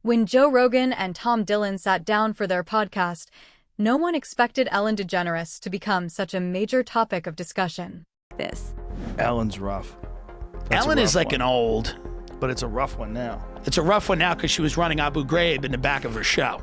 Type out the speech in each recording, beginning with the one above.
When Joe Rogan and Tom Dillon sat down for their podcast, no one expected Ellen DeGeneres to become such a major topic of discussion. Ellen's rough. Ellen is like an old. But it's a rough one now. It's a rough one now because she was running Abu Ghraib in the back of her show.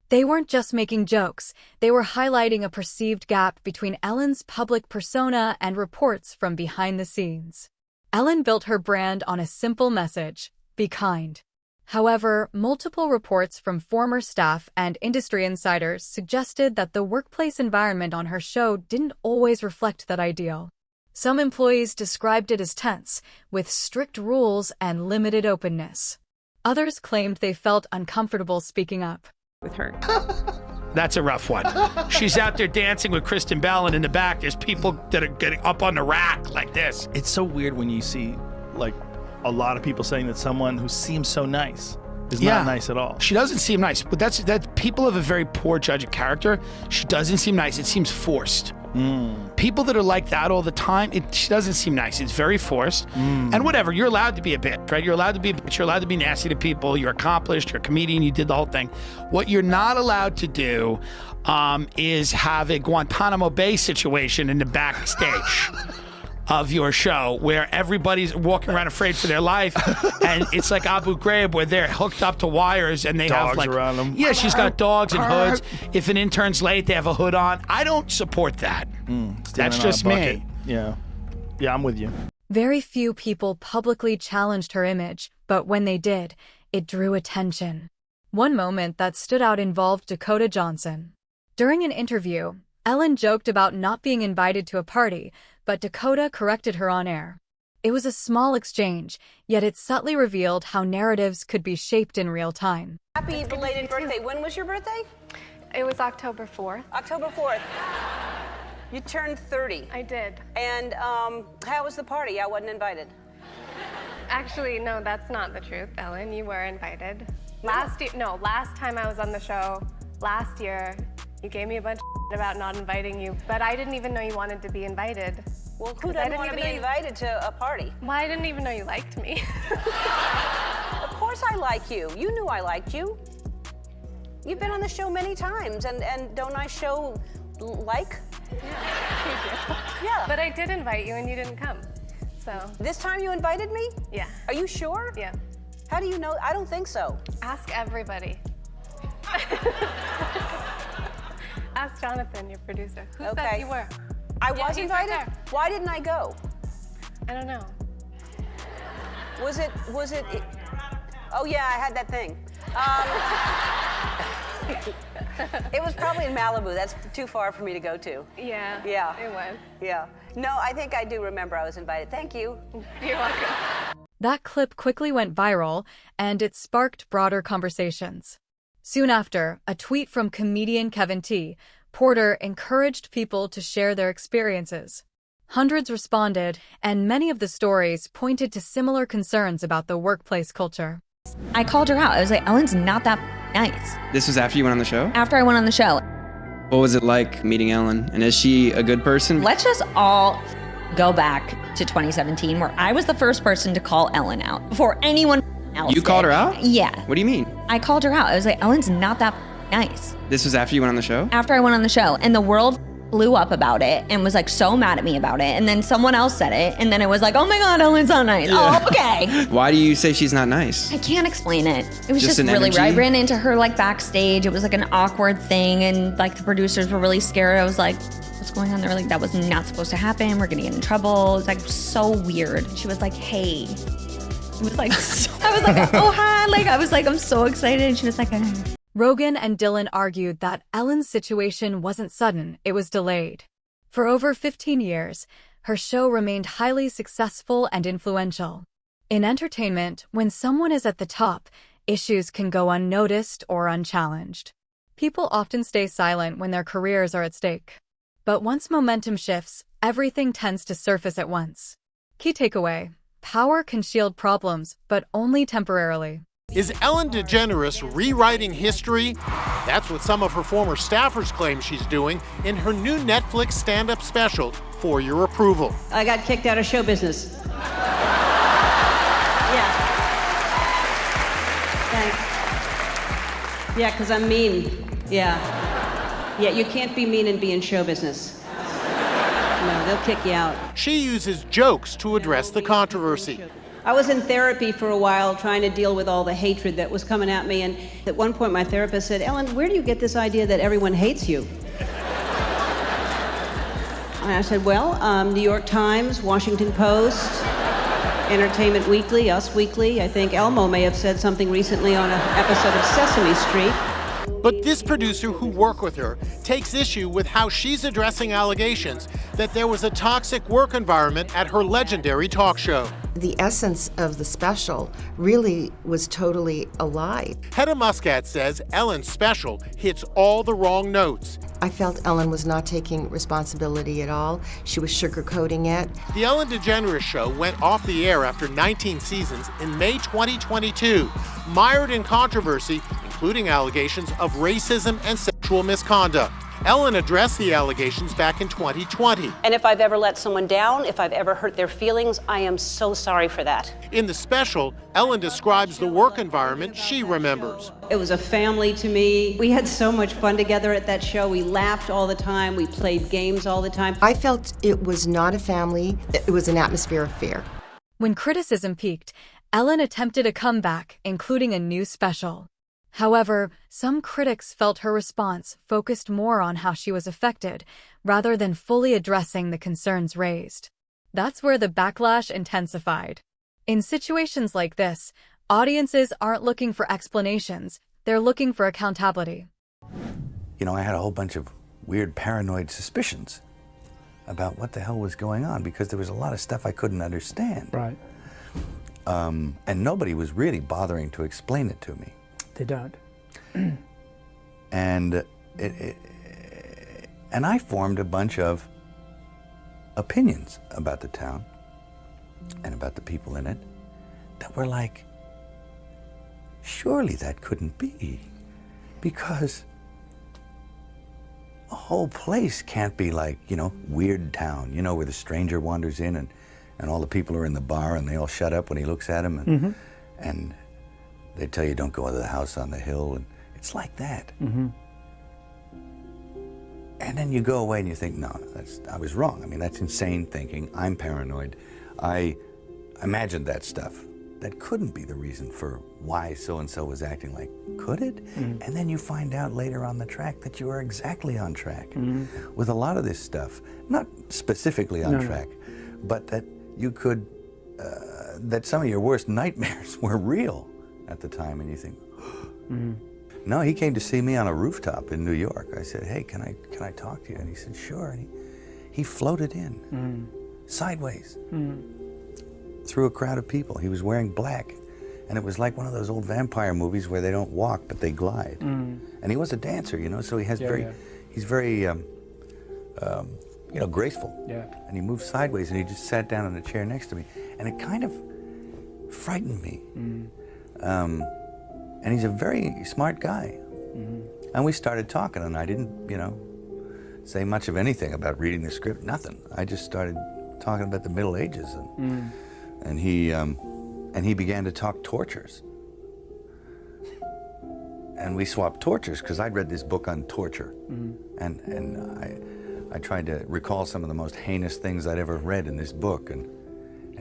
They weren't just making jokes. They were highlighting a perceived gap between Ellen's public persona and reports from behind the scenes. Ellen built her brand on a simple message: be kind. However, multiple reports from former staff and industry insiders suggested that the workplace environment on her show didn't always reflect that ideal. Some employees described it as tense, with strict rules and limited openness. Others claimed they felt uncomfortable speaking up. With her. That's a rough one. She's out there dancing with Kristen Bell, and in the back, there's people that are getting up on the rack like this. It's so weird when you see, like, a lot of people saying that someone who seems so nice is not nice at all. She doesn't seem nice, but that's people have a very poor judge of character. She doesn't seem nice. It seems forced. People that are like that all the time, she doesn't seem nice. It's very forced. And whatever, you're allowed to be a bitch, right? You're allowed to be a bitch. You're allowed to be nasty to people. You're accomplished. You're a comedian. You did the whole thing. What you're not allowed to do is have a Guantanamo Bay situation in the backstage of your show where everybody's walking around afraid for their life, and it's like Abu Ghraib where they're hooked up to wires and they dogs have like around them. Yeah, she's got dogs and hoods. If an intern's late, they have a hood on. I don't support that. That's just me. Yeah, I'm with you. Very few people publicly challenged her image, but when they did, it drew attention. One moment that stood out involved Dakota Johnson. During an interview, Ellen joked about not being invited to a party, but Dakota corrected her on air. It was a small exchange, yet it subtly revealed how narratives could be shaped in real time. Happy belated birthday. When was your birthday? It was October 4th. October 4th. You turned 30. I did. And how was the party? I wasn't invited. Actually, no, that's not the truth, Ellen. You were invited. Last time I was on the show, last year, you gave me a bunch of about not inviting you, but I didn't even know you wanted to be invited. Well, who doesn't want to be invited to a party? Well, I didn't even know you liked me. Of course I like you. You knew I liked you. You've been on the show many times, and don't I show like? Yeah, you do. Yeah. But I did invite you and you didn't come, so. This time you invited me? Yeah. Are you sure? Yeah. How do you know? I don't think so. Ask everybody. Ask Jonathan, your producer. Who said you were? I was he's invited? right there. Why didn't I go? I don't know. Was it? Oh yeah, I had that thing. It was probably in Malibu. That's too far for me to go to. Yeah. Yeah. It was. Yeah. No, I think I do remember I was invited. Thank you. You're welcome. That clip quickly went viral, and it sparked broader conversations. Soon after, a tweet from comedian Kevin T. Porter encouraged people to share their experiences. Hundreds responded, and many of the stories pointed to similar concerns about the workplace culture. I called her out. I was like, Ellen's not that nice. This was after you went on the show? After I went on the show. What was it like meeting Ellen? And is she a good person? Let's just all go back to 2017, where I was the first person to call Ellen out before anyone else You called her out? Yeah. What do you mean? I called her out. I was like, Ellen's not that nice. This was after you went on the show? After I went on the show, and the world blew up about it and was like so mad at me about it, and then someone else said it, and then it was like, oh my God, Ellen's not nice. Yeah. Oh, okay. Why do you say she's not nice? I can't explain it. It was just an really energy? weird. I ran into her like backstage. It was like an awkward thing, and like the producers were really scared. I was like, what's going on? They were like, that was not supposed to happen. We're gonna get in trouble. It's like so weird. She was like, hey. It was like, I was like, oh hi. Like I was like, I'm so excited. And she was like, Rogan and Dillon argued that Ellen's situation wasn't sudden, it was delayed. For over 15 years, her show remained highly successful and influential. In entertainment, when someone is at the top, issues can go unnoticed or unchallenged. People often stay silent when their careers are at stake. But once momentum shifts, everything tends to surface at once. Key takeaway: power can shield problems, but only temporarily. Is Ellen DeGeneres rewriting history? That's what some of her former staffers claim she's doing in her new Netflix stand-up special, For Your Approval. I got kicked out of show business. Yeah. Thanks. Yeah, because I'm mean. Yeah. Yeah, you can't be mean and be in show business. No, they'll kick you out. She uses jokes to address the controversy. I was in therapy for a while trying to deal with all the hatred that was coming at me, and at one point my therapist said, "Ellen, where do you get this idea that everyone hates you?" And I said, well, New York Times, Washington Post, Entertainment Weekly, Us Weekly. I think Elmo may have said something recently on an episode of Sesame Street. But this producer who worked with her takes issue with how she's addressing allegations that there was a toxic work environment at her legendary talk show. The essence of the special really was totally a lie. Hedda Muscat says Ellen's special hits all the wrong notes. I felt Ellen was not taking responsibility at all. She was sugarcoating it. The Ellen DeGeneres show went off the air after 19 seasons in May 2022, mired in controversy, including allegations of racism and sexual misconduct. Ellen addressed the allegations back in 2020. And if I've ever let someone down, if I've ever hurt their feelings, I am so sorry for that. In the special, Ellen describes the work environment she remembers. It was a family to me. We had so much fun together at that show. We laughed all the time. We played games all the time. I felt it was not a family. It was an atmosphere of fear. When criticism peaked, Ellen attempted a comeback, including a new special. However, some critics felt her response focused more on how she was affected, rather than fully addressing the concerns raised. That's where the backlash intensified. In situations like this, audiences aren't looking for explanations, they're looking for accountability. You know, I had a whole bunch of weird paranoid suspicions about what the hell was going on because there was a lot of stuff I couldn't understand. Right. And nobody was really bothering to explain it to me. They don't. And and I formed a bunch of opinions about the town and about the people in it that were like, surely that couldn't be, because a whole place can't be like, you know, Weird Town, you know, where the stranger wanders in and all the people are in the bar and they all shut up when he looks at them and they tell you don't go into the house on the hill, and it's like that. And then you go away and you think, no, I was wrong. I mean, that's insane thinking. I'm paranoid. I imagined that stuff. That couldn't be the reason for why so-and-so was acting like, could it? And then you find out later on the track that you are exactly on track with a lot of this stuff. Not specifically on track, but that you could, that some of your worst nightmares were real at the time, and you think, no, he came to see me on a rooftop in New York. I said, hey, can I talk to you? And he said, sure. And he floated in, sideways, through a crowd of people. He was wearing black, and it was like one of those old vampire movies where they don't walk, but they glide. And he was a dancer, you know, so he has he's very, you know, graceful. And he moved sideways, and he just sat down in a chair next to me, and it kind of frightened me. And he's a very smart guy. And we started talking, and I didn't, you know, say much of anything about reading the script, nothing. I just started talking about the Middle Ages, and he began to talk tortures. And we swapped tortures, because I'd read this book on torture. And I tried to recall some of the most heinous things I'd ever read in this book, and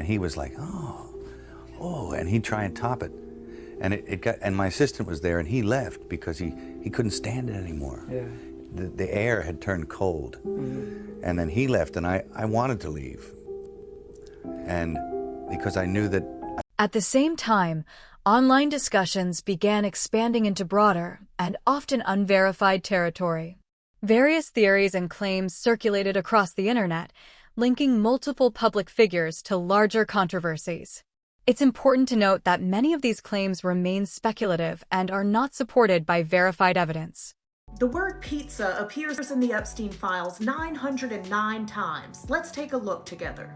he was like, oh, and he'd try and top it. And and my assistant was there, and he left because he couldn't stand it anymore. The air had turned cold. And then he left, and I wanted to leave. And because I knew that... At the same time, online discussions began expanding into broader and often unverified territory. Various theories and claims circulated across the internet, linking multiple public figures to larger controversies. It's important to note that many of these claims remain speculative and are not supported by verified evidence. The word pizza appears in the Epstein files 909 times. Let's take a look together.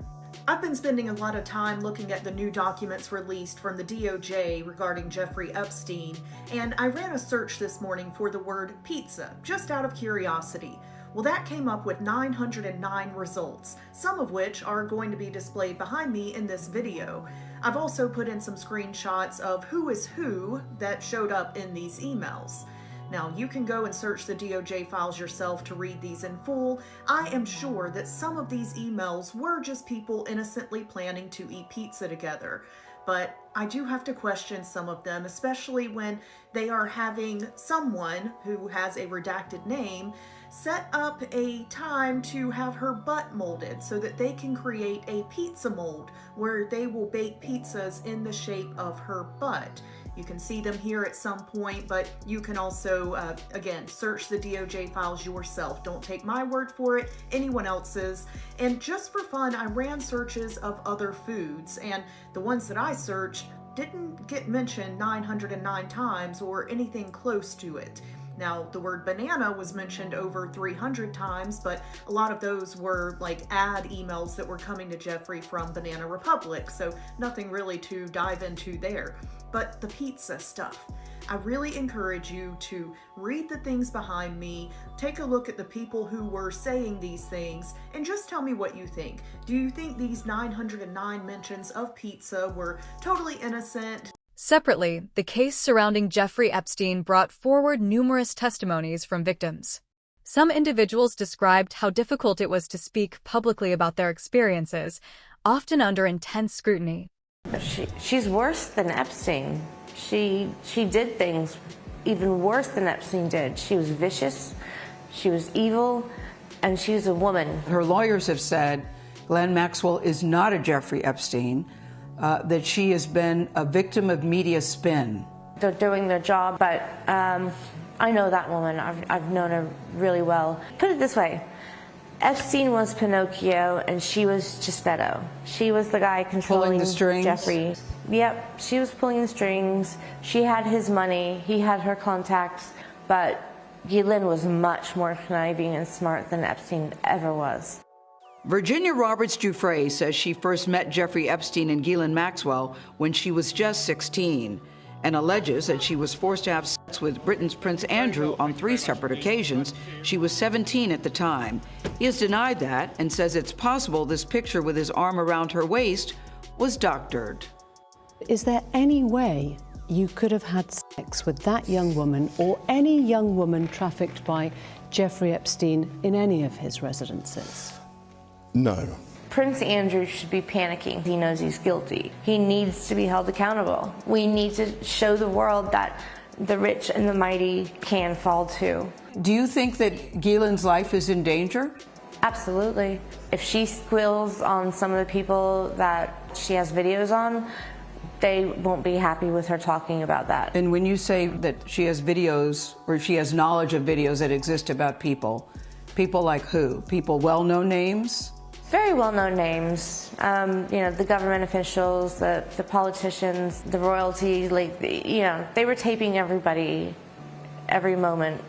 I've been spending a lot of time looking at the new documents released from the DOJ regarding Jeffrey Epstein, and I ran a search this morning for the word pizza, just out of curiosity. Well, that came up with 909 results, some of which are going to be displayed behind me in this video. I've also put in some screenshots of who is who that showed up in these emails. Now, you can go and search the DOJ files yourself to read these in full. I am sure that some of these emails were just people innocently planning to eat pizza together. But I do have to question some of them, especially when they are having someone who has a redacted name set up a time to have her butt molded so that they can create a pizza mold where they will bake pizzas in the shape of her butt. You can see them here at some point, but you can also, again, search the DOJ files yourself. Don't take my word for it, anyone else's. And just for fun, I ran searches of other foods, and the ones that I searched didn't get mentioned 909 times or anything close to it. Now, the word banana was mentioned over 300 times, but a lot of those were like ad emails that were coming to Jeffrey from Banana Republic, so nothing really to dive into there. But the pizza stuff, I really encourage you to read the things behind me, take a look at the people who were saying these things, and just tell me what you think. Do you think these 909 mentions of pizza were totally innocent? Separately, the case surrounding Jeffrey Epstein brought forward numerous testimonies from victims. Some individuals described how difficult it was to speak publicly about their experiences, often under intense scrutiny. She's worse than Epstein. She did things even worse than Epstein did. She was vicious, she was evil, and she was a woman. Her lawyers have said Ghislaine Maxwell is not a Jeffrey Epstein, that she has been a victim of media spin. They're doing their job, but I know that woman. I've known her really well. Put it this way. Epstein was Pinocchio, and she was Geppetto. She was the guy controlling the strings. Jeffrey. Yep, she was pulling the strings. She had his money. He had her contacts. But Ghislaine was much more conniving and smart than Epstein ever was. Virginia Roberts Giuffre says she first met Jeffrey Epstein and Ghislaine Maxwell when she was just 16, and alleges that she was forced to have sex with Britain's Prince Andrew on 3 separate occasions. She was 17 at the time. He has denied that and says it's possible this picture with his arm around her waist was doctored. Is there any way you could have had sex with that young woman or any young woman trafficked by Jeffrey Epstein in any of his residences? No. Prince Andrew should be panicking. He knows he's guilty. He needs to be held accountable. We need to show the world that the rich and the mighty can fall too. Do you think that Ghislaine's life is in danger? Absolutely. If she squeals on some of the people that she has videos on, they won't be happy with her talking about that. And when you say that she has videos, or she has knowledge of videos that exist about people like who? People well-known names? Very well-known names. The government officials, the politicians, the royalty, they were taping everybody every moment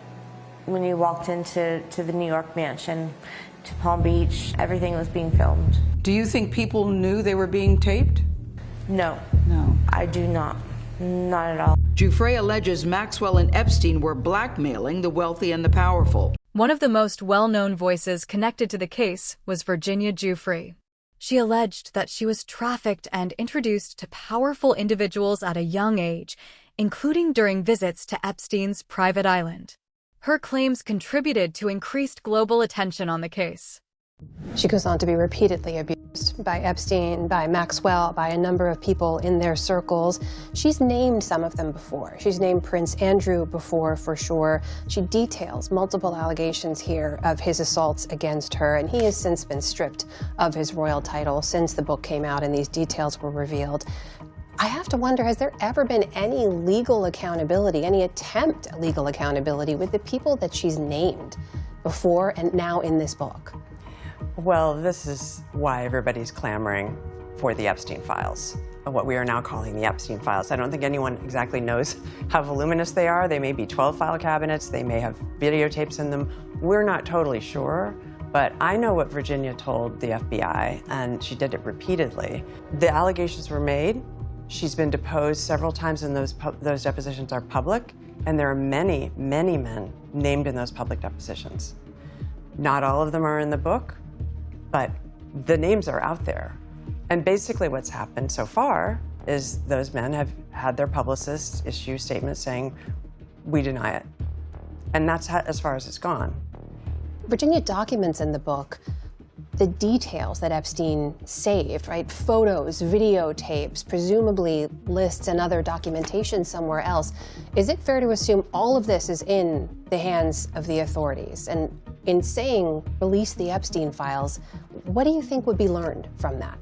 when you walked into the New York mansion, to Palm Beach. Everything was being filmed. Do you think people knew they were being taped? No. No. I do not. Not at all. Giuffre alleges Maxwell and Epstein were blackmailing the wealthy and the powerful. One of the most well-known voices connected to the case was Virginia Giuffre. She alleged that she was trafficked and introduced to powerful individuals at a young age, including during visits to Epstein's private island. Her claims contributed to increased global attention on the case. She goes on to be repeatedly abused by Epstein, by Maxwell, by a number of people in their circles. She's named some of them before. She's named Prince Andrew before, for sure. She details multiple allegations here of his assaults against her, and he has since been stripped of his royal title since the book came out and these details were revealed. I have to wonder, has there ever been any legal accountability, any attempt at legal accountability with the people that she's named before and now in this book? Well, this is why everybody's clamoring for the Epstein files, what we are now calling the Epstein files. I don't think anyone exactly knows how voluminous they are. They may be 12 file cabinets. They may have videotapes in them. We're not totally sure, but I know what Virginia told the FBI, and she did it repeatedly. The allegations were made. She's been deposed several times, and those depositions are public, and there are many, many men named in those public depositions. Not all of them are in the book, but the names are out there. And basically what's happened so far is those men have had their publicists issue statements saying, we deny it. And that's as far as it's gone. Virginia documents in the book the details that Epstein saved, right? Photos, videotapes, presumably lists and other documentation somewhere else. Is it fair to assume all of this is in the hands of the authorities? And in saying release the Epstein files, what do you think would be learned from that?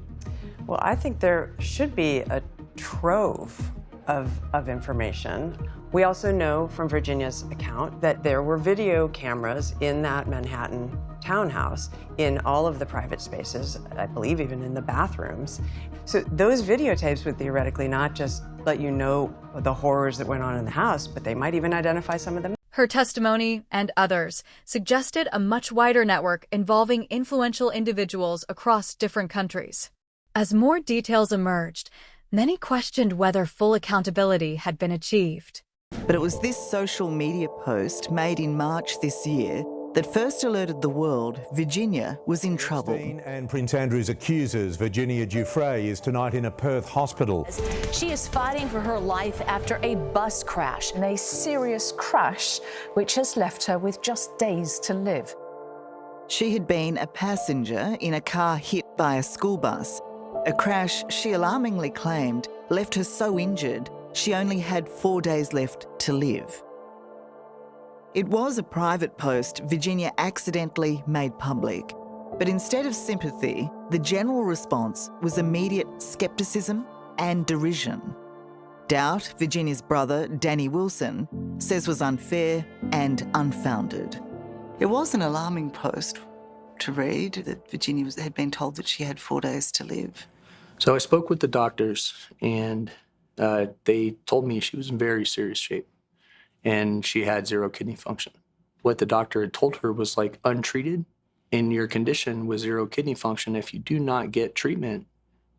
Well, I think there should be a trove of information. We also know from Virginia's account that there were video cameras in that Manhattan townhouse in all of the private spaces, I believe even in the bathrooms. So those videotapes would theoretically not just let you know the horrors that went on in the house, but they might even identify some of them. Her testimony, and others, suggested a much wider network involving influential individuals across different countries. As more details emerged, many questioned whether full accountability had been achieved. But it was this social media post made in March this year that first alerted the world Virginia was in trouble. And Prince Andrew's accusers, Virginia Giuffre, is tonight in a Perth hospital. She is fighting for her life after a bus crash, and a serious crash which has left her with just days to live. She had been a passenger in a car hit by a school bus, a crash she alarmingly claimed left her so injured she only had 4 days left to live. It was a private post Virginia accidentally made public, but instead of sympathy, the general response was immediate scepticism and derision. Doubt Virginia's brother, Danny Wilson, says was unfair and unfounded. It was an alarming post to read that Virginia had been told that she had 4 days to live. So I spoke with the doctors, and they told me she was in very serious shape and she had 0 kidney function. What the doctor had told her was, like, untreated in your condition with 0 kidney function, if you do not get treatment,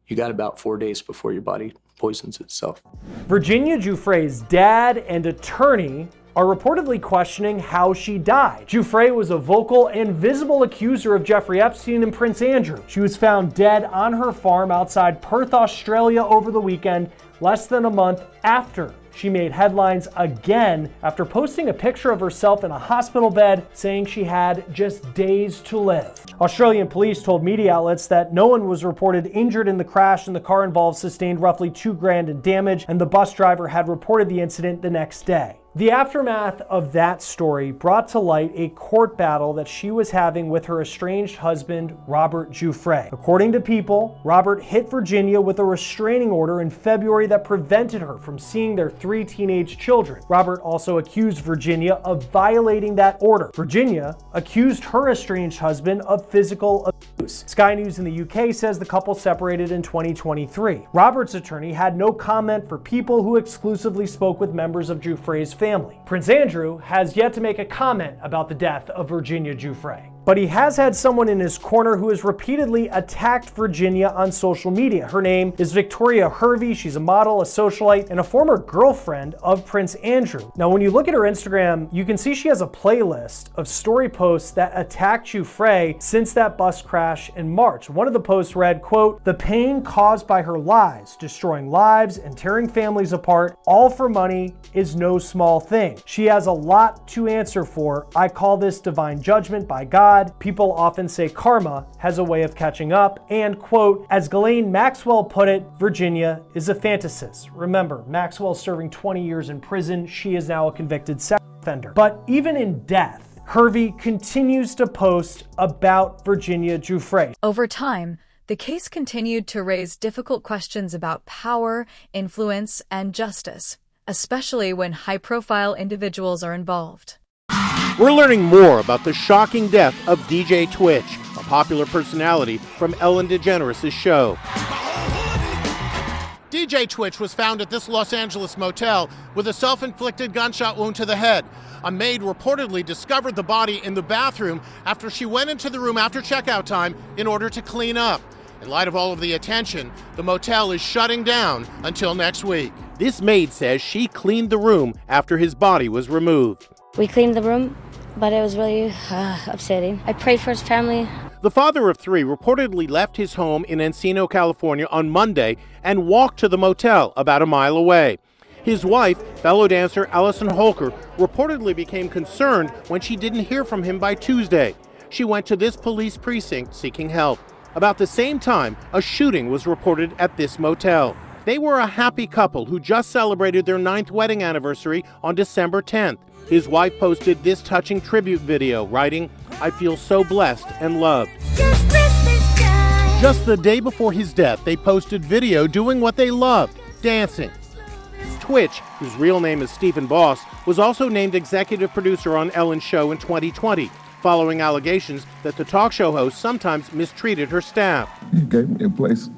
you got about 4 days before your body poisons itself. Virginia Giuffre's dad and attorney are reportedly questioning how she died. Giuffre was a vocal and visible accuser of Jeffrey Epstein and Prince Andrew. She was found dead on her farm outside Perth, Australia over the weekend, less than a month after she made headlines again after posting a picture of herself in a hospital bed saying she had just days to live. Australian police told media outlets that no one was reported injured in the crash and the car involved sustained roughly $2,000 in damage, and the bus driver had reported the incident the next day. The aftermath of that story brought to light a court battle that she was having with her estranged husband, Robert Giuffre. According to People, Robert hit Virginia with a restraining order in February that prevented her from seeing their 3 teenage children. Robert also accused Virginia of violating that order. Virginia accused her estranged husband of physical abuse. Sky News in the UK says the couple separated in 2023. Robert's attorney had no comment for People, who exclusively spoke with members of Giuffre's family. Prince Andrew has yet to make a comment about the death of Virginia Giuffre, but he has had someone in his corner who has repeatedly attacked Virginia on social media. Her name is Victoria Hervey. She's a model, a socialite, and a former girlfriend of Prince Andrew. Now, when you look at her Instagram, you can see she has a playlist of story posts that attack Giuffre since that bus crash in March. One of the posts read, quote, "The pain caused by her lies, destroying lives and tearing families apart, all for money, is no small thing. She has a lot to answer for. I call this divine judgment by God. People often say karma has a way of catching up." And, quote, "As Ghislaine Maxwell put it, Virginia is a fantasist." Remember, Maxwell's serving 20 years in prison. She is now a convicted sex offender. But even in death, Hervey continues to post about Virginia Giuffre. Over time, the case continued to raise difficult questions about power, influence, and justice, especially when high-profile individuals are involved. We're learning more about the shocking death of DJ Twitch, a popular personality from Ellen DeGeneres' show. DJ Twitch was found at this Los Angeles motel with a self-inflicted gunshot wound to the head. A maid reportedly discovered the body in the bathroom after she went into the room after checkout time in order to clean up. In light of all of the attention, the motel is shutting down until next week. This maid says she cleaned the room after his body was removed. We cleaned the room, but it was really upsetting. I prayed for his family. The father of 3 reportedly left his home in Encino, California on Monday and walked to the motel about a mile away. His wife, fellow dancer Allison Holker, reportedly became concerned when she didn't hear from him by Tuesday. She went to this police precinct seeking help. About the same time, a shooting was reported at this motel. They were a happy couple who just celebrated their 9th wedding anniversary on December 10th. His wife posted this touching tribute video, writing, "I feel so blessed and loved." Just the day before his death, they posted video doing what they loved, dancing. Twitch, whose real name is Stephen Boss, was also named executive producer on Ellen's show in 2020, following allegations that the talk show host sometimes mistreated her staff. You gave me a place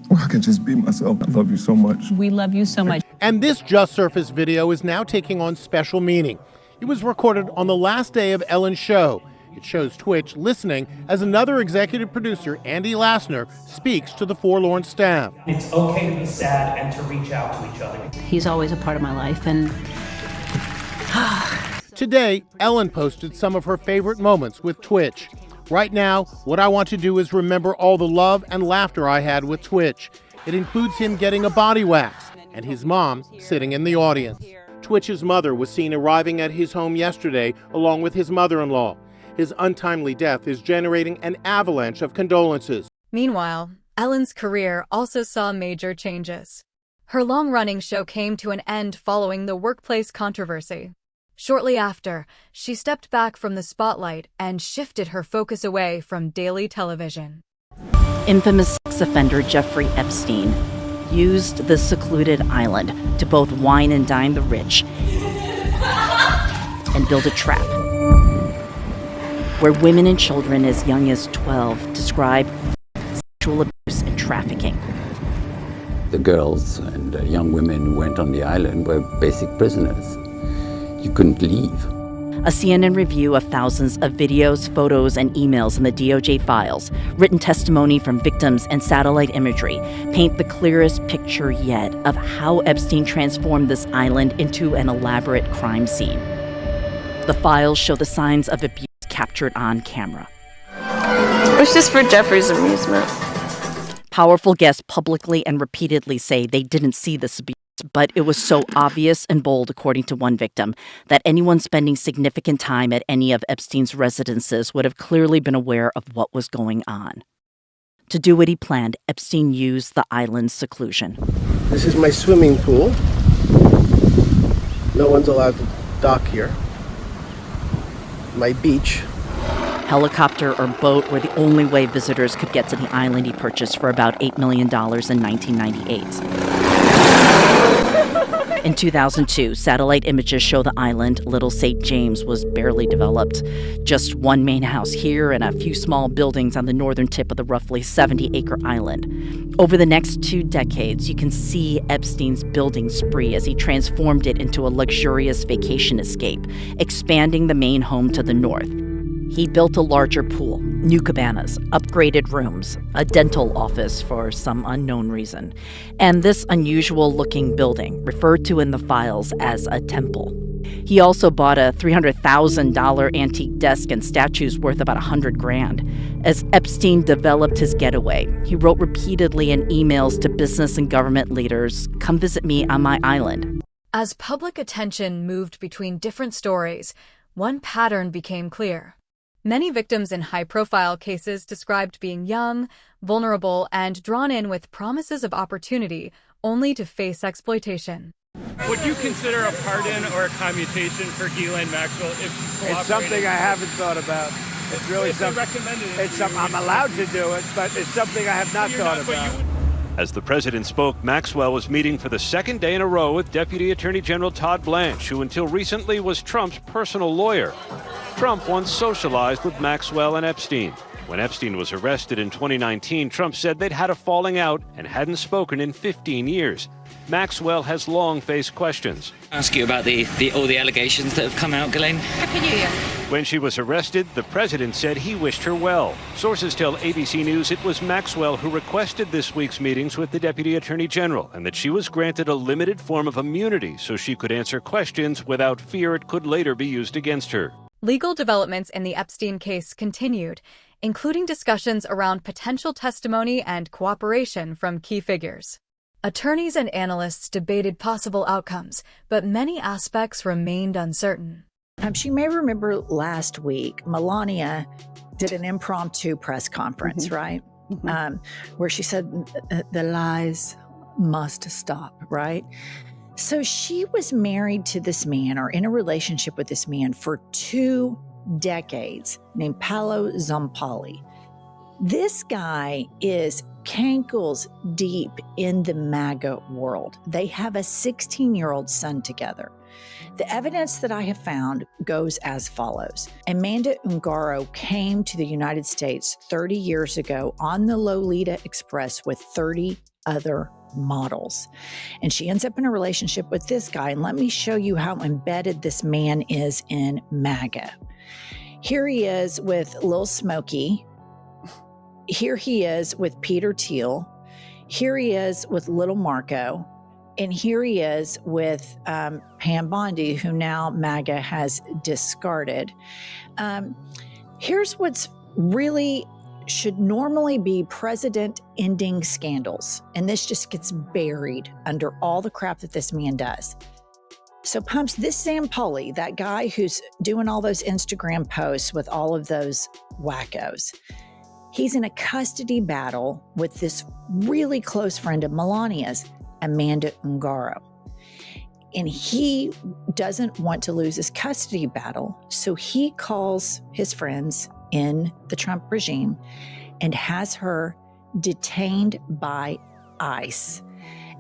where I can just be myself. I love you so much. We love you so much. And this just surfaced video is now taking on special meaning. It was recorded on the last day of Ellen's show. It shows Twitch listening as another executive producer, Andy Lassner, speaks to the forlorn staff. It's okay to be sad and to reach out to each other. He's always a part of my life, and Today, Ellen posted some of her favorite moments with Twitch. Right now, what I want to do is remember all the love and laughter I had with Twitch. It includes him getting a body wax and his mom sitting in the audience. Twitch's mother was seen arriving at his home yesterday along with his mother-in-law. His untimely death is generating an avalanche of condolences. Meanwhile, Ellen's career also saw major changes. Her long-running show came to an end following the workplace controversy. Shortly after, she stepped back from the spotlight and shifted her focus away from daily television. Infamous sex offender Jeffrey Epstein used the secluded island to both wine and dine the rich and build a trap where women and children as young as 12 describe sexual abuse and trafficking. The girls and young women who went on the island were basic prisoners. You couldn't leave. A CNN review of thousands of videos, photos, and emails in the DOJ files, written testimony from victims, and satellite imagery paint the clearest picture yet of how Epstein transformed this island into an elaborate crime scene. The files show the signs of abuse captured on camera. It was just for Jeffrey's amusement. Powerful guests publicly and repeatedly say they didn't see this abuse, but it was so obvious and bold, according to one victim, that anyone spending significant time at any of Epstein's residences would have clearly been aware of what was going on. To do what he planned, Epstein used the island's seclusion. This is my swimming pool. No one's allowed to dock here. My beach. Helicopter or boat were the only way visitors could get to the island he purchased for about $8 million in 1998. In 2002, satellite images show the island, Little St. James, was barely developed. Just one main house here and a few small buildings on the northern tip of the roughly 70-acre island. Over the next 2 decades, you can see Epstein's building spree as he transformed it into a luxurious vacation escape, expanding the main home to the north. He built a larger pool, new cabanas, upgraded rooms, a dental office for some unknown reason, and this unusual-looking building, referred to in the files as a temple. He also bought a $300,000 antique desk and statues worth about $100,000. As Epstein developed his getaway, he wrote repeatedly in emails to business and government leaders, "Come visit me on my island." As public attention moved between different stories, one pattern became clear. Many victims in high-profile cases described being young, vulnerable, and drawn in with promises of opportunity, only to face exploitation. Would you consider a pardon or a commutation for Ghislaine Maxwell if she cooperated? It's something I haven't thought about. It's really something. It's something I'm allowed to do it, but it's something I have not thought about. As the president spoke, Maxwell was meeting for the second day in a row with Deputy Attorney General Todd Blanche, who until recently was Trump's personal lawyer. Trump once socialized with Maxwell and Epstein. When Epstein was arrested in 2019, Trump said they'd had a falling out and hadn't spoken in 15 years. Maxwell has long faced questions. Ask you about all the allegations that have come out, Ghislaine. Happy New Year. When she was arrested, the president said he wished her well. Sources tell ABC News it was Maxwell who requested this week's meetings with the Deputy Attorney General and that she was granted a limited form of immunity so she could answer questions without fear it could later be used against her. Legal developments in the Epstein case continued, including discussions around potential testimony and cooperation from key figures. Attorneys and analysts debated possible outcomes, but many aspects remained uncertain. She may remember last week, Melania did an impromptu press conference, right? Where she said the lies must stop, right? So she was married to this man or in a relationship with this man for 2 decades named Paolo Zampalli. This guy is cankles deep in the MAGA world. They have a 16-year-old son together. The evidence that I have found goes as follows. Amanda Ungaro came to the United States 30 years ago on the Lolita Express with 30 other models. And she ends up in a relationship with this guy. And let me show you how embedded this man is in MAGA. Here he is with Lil Smokey. Here he is with Peter Thiel. Here he is with Little Marco. And here he is with Pam Bondi, who now MAGA has discarded. Here's what's really should normally be president-ending scandals. And this just gets buried under all the crap that this man does. So Pumps, this Zampalli, that guy who's doing all those Instagram posts with all of those wackos, he's in a custody battle with this really close friend of Melania's, Amanda Ungaro. And he doesn't want to lose his custody battle, so he calls his friends in the Trump regime and has her detained by ICE.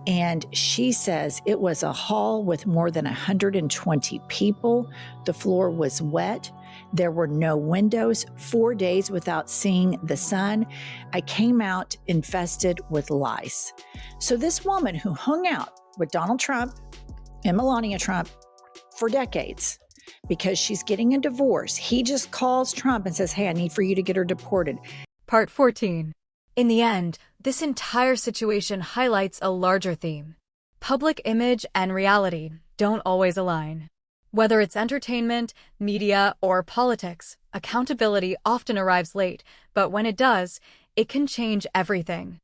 And she says it was a hall with more than 120 people. The floor was wet. There were no windows, 4 days without seeing the sun. I came out infested with lice. So this woman who hung out with Donald Trump and Melania Trump for decades because she's getting a divorce, he just calls Trump and says, hey, I need for you to get her deported. Part 14. In the end, this entire situation highlights a larger theme. Public image and reality don't always align. Whether it's entertainment, media, or politics, accountability often arrives late, but when it does, it can change everything.